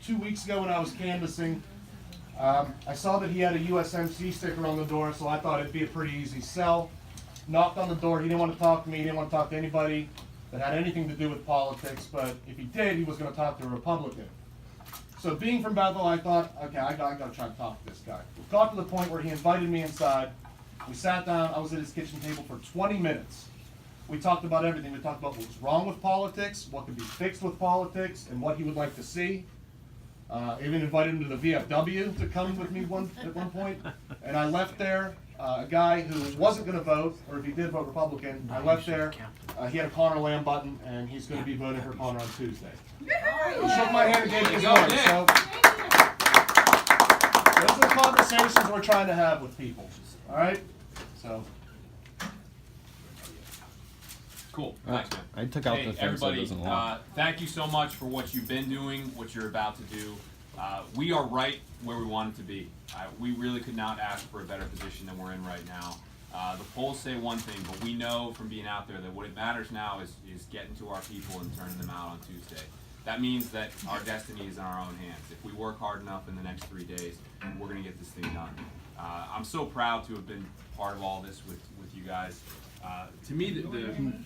2 weeks ago when I was canvassing, I saw that he had a USMC sticker on the door, so I thought it'd be a pretty easy sell. Knocked on the door. He didn't want to talk to me. He didn't want to talk to anybody that had anything to do with politics, but if he did, he was going to talk to a Republican. So being from Bethel, I thought, okay, I got to try to talk to this guy. We got to the point where he invited me inside. We sat down. I was at his kitchen table for 20 minutes. We talked about everything. We talked about what was wrong with politics, what could be fixed with politics, and what he would like to see. Even invited him to the VFW to come with me at one point. And I left there, a guy who wasn't going to vote, or if he did vote Republican, I left there. He had a Conor Lamb button, and he's going to be voting for Conor on Tuesday. He shook my hand and gave me his word. So those are the conversations we're trying to have with people. All right? So. Cool. Thanks, man. I took out the fence everybody, that doesn't lock. thank you so much for what you've been doing, what you're about to do. We are right where we wanted to be. We really could not ask for a better position than we're in right now. The polls say one thing, but we know from being out there that what it matters now is getting to our people and turning them out on Tuesday. That means that our destiny is in our own hands. If we work hard enough in the next 3 days, we're going to get this thing done. I'm so proud to have been part of all this with you guys. To me,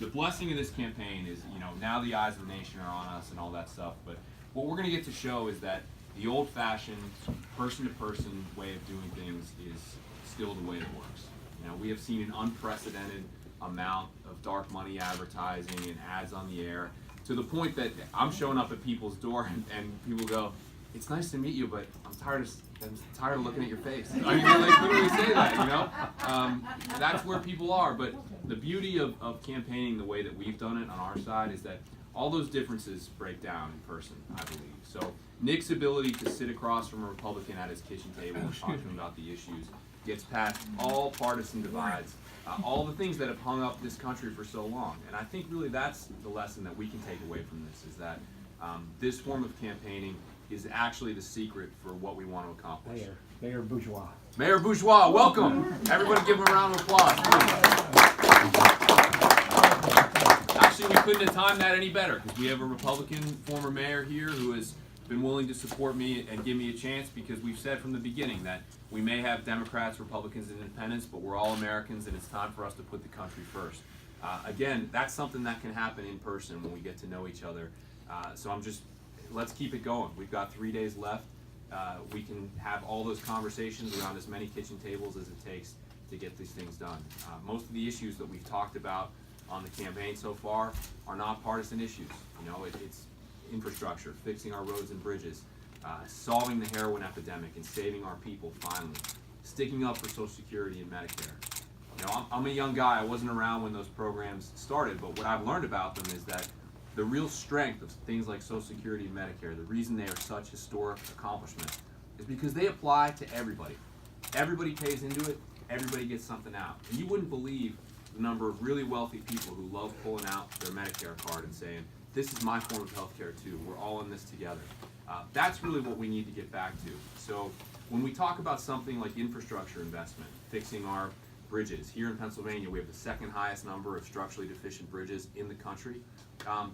the blessing of this campaign is, now the eyes of the nation are on us and all that stuff. But what we're going to get to show is that the old-fashioned, person-to-person way of doing things is still the way it works. We have seen an unprecedented amount of dark money advertising and ads on the air, to the point that I'm showing up at people's door and people go, "It's nice to meet you, but I'm tired of looking at your face." I mean, they literally say that, That's where people are. But the beauty of campaigning the way that we've done it on our side is that all those differences break down in person, I believe. So Nick's ability to sit across from a Republican at his kitchen table and talk to him about the issues gets past all partisan divides, all the things that have hung up this country for so long. And I think really that's the lesson that we can take away from this, is that this form of campaigning is actually the secret for what we want to accomplish. Mayor Bourgeois. Mayor Bourgeois, welcome. Everybody give him a round of applause. Actually, we couldn't have timed that any better, because we have a Republican former mayor here who has been willing to support me and give me a chance, because we've said from the beginning that we may have Democrats, Republicans, and independents, but we're all Americans, and it's time for us to put the country first. Again, that's something that can happen in person when we get to know each other. So let's keep it going. We've got 3 days left. We can have all those conversations around as many kitchen tables as it takes to get these things done. Most of the issues that we've talked about on the campaign so far are not partisan issues. It's infrastructure, fixing our roads and bridges, solving the heroin epidemic and saving our people finally, sticking up for Social Security and Medicare. I'm a young guy. I wasn't around when those programs started, but what I've learned about them is that the real strength of things like Social Security and Medicare, the reason they are such historic accomplishments, is because they apply to everybody. Everybody pays into it, everybody gets something out. And you wouldn't believe the number of really wealthy people who love pulling out their Medicare card and saying, "This is my form of healthcare too, we're all in this together." That's really what we need to get back to. So when we talk about something like infrastructure investment, fixing our bridges, here in Pennsylvania we have the second highest number of structurally deficient bridges in the country.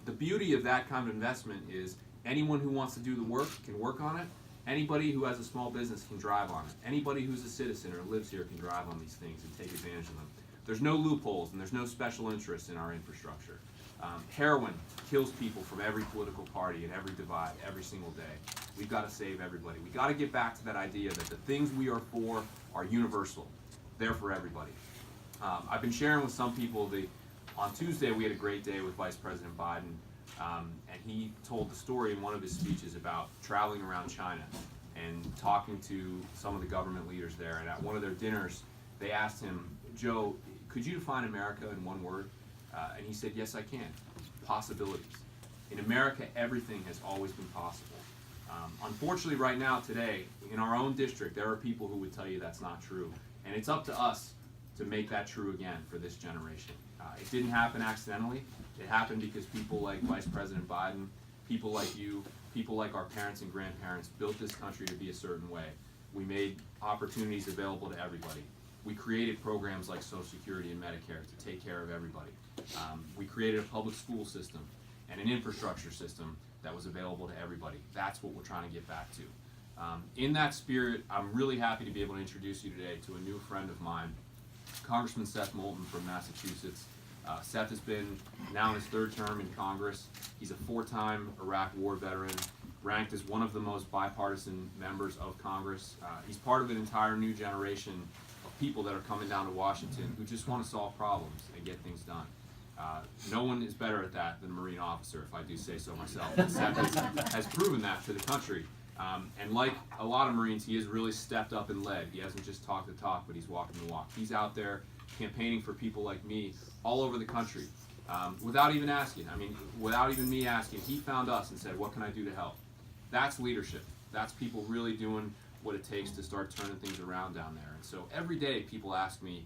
The beauty of that kind of investment is anyone who wants to do the work can work on it. Anybody who has a small business can drive on it. Anybody who's a citizen or lives here can drive on these things and take advantage of them. There's no loopholes and there's no special interests in our infrastructure. Heroin kills people from every political party and every divide every single day. We've got to save everybody. We've got to get back to that idea that the things we are for are universal. They're for everybody. I've been sharing with some people on Tuesday we had a great day with Vice President Biden, and he told the story in one of his speeches about traveling around China and talking to some of the government leaders there. And at one of their dinners, they asked him, "Joe, could you define America in one word?" And he said, "Yes, I can. Possibilities. In America, everything has always been possible." Unfortunately, right now, today, in our own district, there are people who would tell you that's not true. And it's up to us to make that true again for this generation. It didn't happen accidentally. It happened because people like Vice President Biden, people like you, people like our parents and grandparents built this country to be a certain way. We made opportunities available to everybody. We created programs like Social Security and Medicare to take care of everybody. We created a public school system and an infrastructure system that was available to everybody. That's what we're trying to get back to. In that spirit, I'm really happy to be able to introduce you today to a new friend of mine, Congressman Seth Moulton from Massachusetts. Seth has been now in his third term in Congress. He's a 4-time Iraq War veteran, ranked as one of the most bipartisan members of Congress. He's part of an entire new generation of people that are coming down to Washington who just want to solve problems and get things done. No one is better at that than a Marine officer, if I do say so myself. And Seth has proven that to the country. And like a lot of Marines, he has really stepped up and led. He hasn't just talked the talk, but he's walking the walk. He's out there campaigning for people like me all over the country without even asking. I mean, without even me asking, he found us and said, what can I do to help? That's leadership. That's people really doing what it takes to start turning things around down there. And so every day people ask me,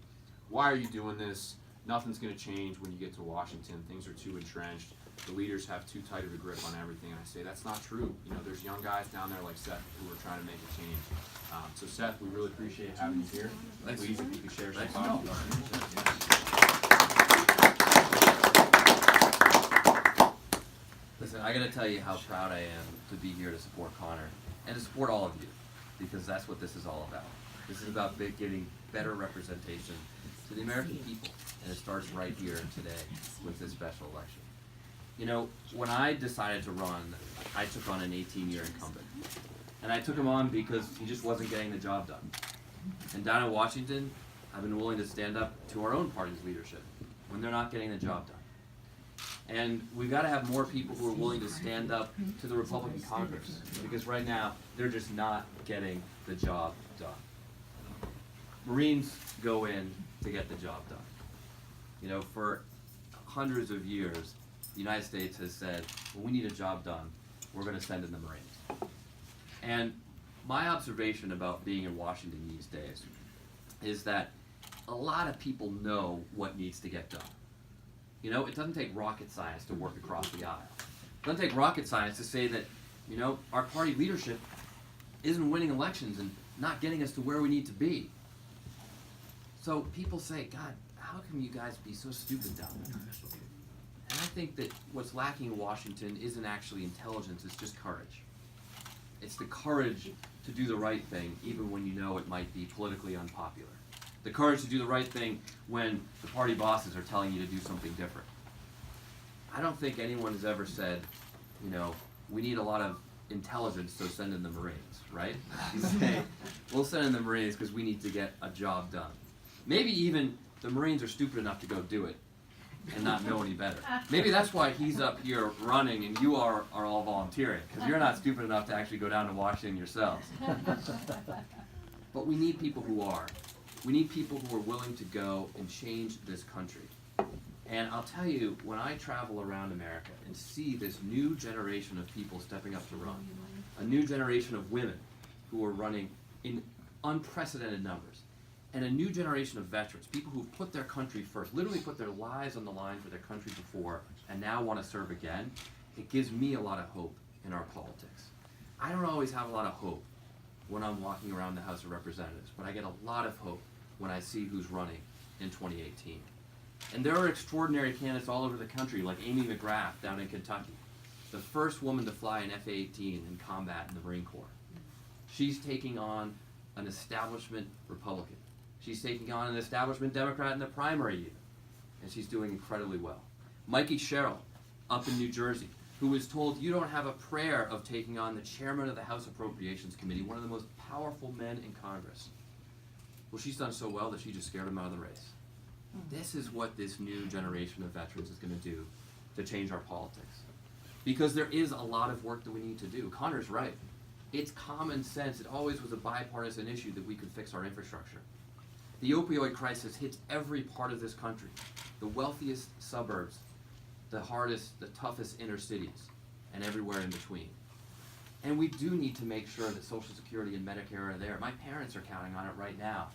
why are you doing this? Nothing's going to change when you get to Washington. Things are too entrenched. The leaders have too tight of a grip on everything. And I say, that's not true. You know, there's young guys down there like Seth who are trying to make a change. So Seth, we really appreciate having you here. Thanks. Please, if you could share some thoughts. Listen, I gotta tell you how proud I am to be here to support Conor and to support all of you, because that's what this is all about. This is about giving better representation to the American people, and it starts right here today with this special election. You know, when I decided to run, I took on an 18-year incumbent, and I took him on because he just wasn't getting the job done. And down in Washington, I've been willing to stand up to our own party's leadership when they're not getting the job done. And we've got to have more people who are willing to stand up to the Republican Congress, because right now, they're just not getting the job done. Marines go in to get the job done. You know, for hundreds of years, the United States has said, when we need a job done, we're going to send in the Marines. And my observation about being in Washington these days is that a lot of people know what needs to get done. You know, it doesn't take rocket science to work across the aisle. It doesn't take rocket science to say that, you know, our party leadership isn't winning elections and not getting us to where we need to be. So people say, God, how can you guys be so stupid down there? And I think that what's lacking in Washington isn't actually intelligence, it's just courage. It's the courage to do the right thing, even when you know it might be politically unpopular. The courage to do the right thing when the party bosses are telling you to do something different. I don't think anyone has ever said, you know, we need a lot of intelligence, so send in the Marines, right? You say, we'll send in the Marines because we need to get a job done. Maybe even the Marines are stupid enough to go do it and not know any better. Maybe that's why he's up here running and you are all volunteering, because you're not stupid enough to actually go down to Washington yourselves. But we need people who are. We need people who are willing to go and change this country. And I'll tell you, when I travel around America and see this new generation of people stepping up to run, a new generation of women who are running in unprecedented numbers, and a new generation of veterans, people who put their country first, literally put their lives on the line for their country before, and now want to serve again, it gives me a lot of hope in our politics. I don't always have a lot of hope when I'm walking around the House of Representatives, but I get a lot of hope when I see who's running in 2018. And there are extraordinary candidates all over the country, like Amy McGrath down in Kentucky, the first woman to fly an F-18 in combat in the Marine Corps. She's taking on an establishment Republican. She's taking on an establishment Democrat in the primary even, and she's doing incredibly well. Mikey Sherrill, up in New Jersey, who was told, you don't have a prayer of taking on the chairman of the House Appropriations Committee, one of the most powerful men in Congress. Well, she's done so well that she just scared him out of the race. This is what this new generation of veterans is going to do to change our politics. Because there is a lot of work that we need to do. Conor's right. It's common sense. It always was a bipartisan issue that we could fix our infrastructure. The opioid crisis hits every part of this country. The wealthiest suburbs, the hardest, the toughest inner cities, and everywhere in between. And we do need to make sure that Social Security and Medicare are there. My parents are counting on it right now.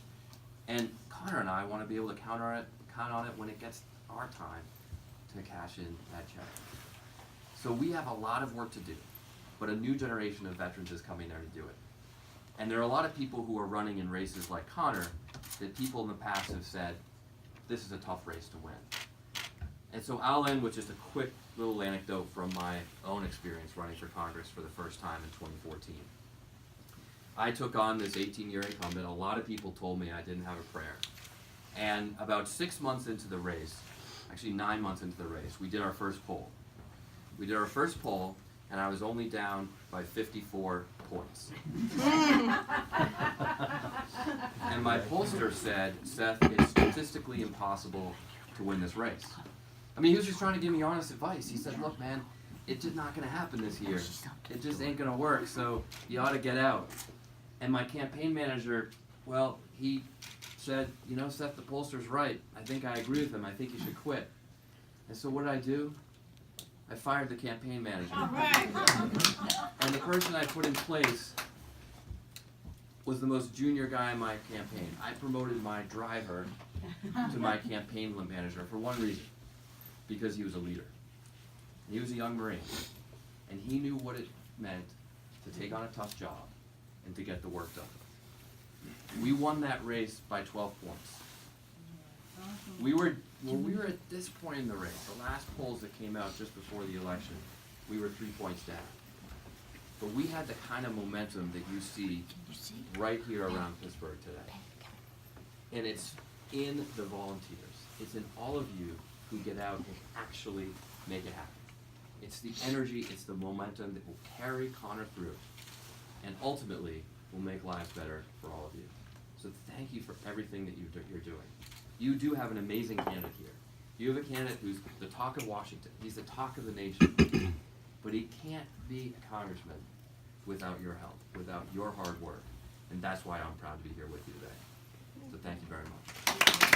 And Conor and I want to be able to count on it when it gets our time to cash in that check. So we have a lot of work to do, but a new generation of veterans is coming there to do it. And there are a lot of people who are running in races like Conor that people in the past have said, this is a tough race to win. And so I'll end with just a quick little anecdote from my own experience running for Congress for the first time in 2014. I took on this 18-year incumbent. A lot of people told me I didn't have a prayer. And about 6 months into the race, actually 9 months into the race, we did our first poll. And I was only down by 54 points. And my pollster said, Seth, it's statistically impossible to win this race. I mean, he was just trying to give me honest advice. He said, look, man, it's just not going to happen this year. It just ain't going to work, so you ought to get out. And my campaign manager, well, he said, you know, Seth, the pollster's right. I think I agree with him. I think you should quit. And so what did I do? I fired the campaign manager. All right. And the person I put in place was the most junior guy in my campaign. I promoted my driver to my campaign manager for one reason, because he was a leader. He was a young Marine, and he knew what it meant to take on a tough job and to get the work done. We won that race by 12 points. We were at this point in the race, the last polls that came out just before the election, we were 3 points down. But we had the kind of momentum that you see right here around Pittsburgh today. And it's in the volunteers. It's in all of you who get out and actually make it happen. It's the energy, it's the momentum that will carry Conor through and ultimately will make lives better for all of you. So thank you for everything that you're doing. You do have an amazing candidate here. You have a candidate who's the talk of Washington. He's the talk of the nation. But he can't be a congressman without your help, without your hard work. And that's why I'm proud to be here with you today. So thank you very much.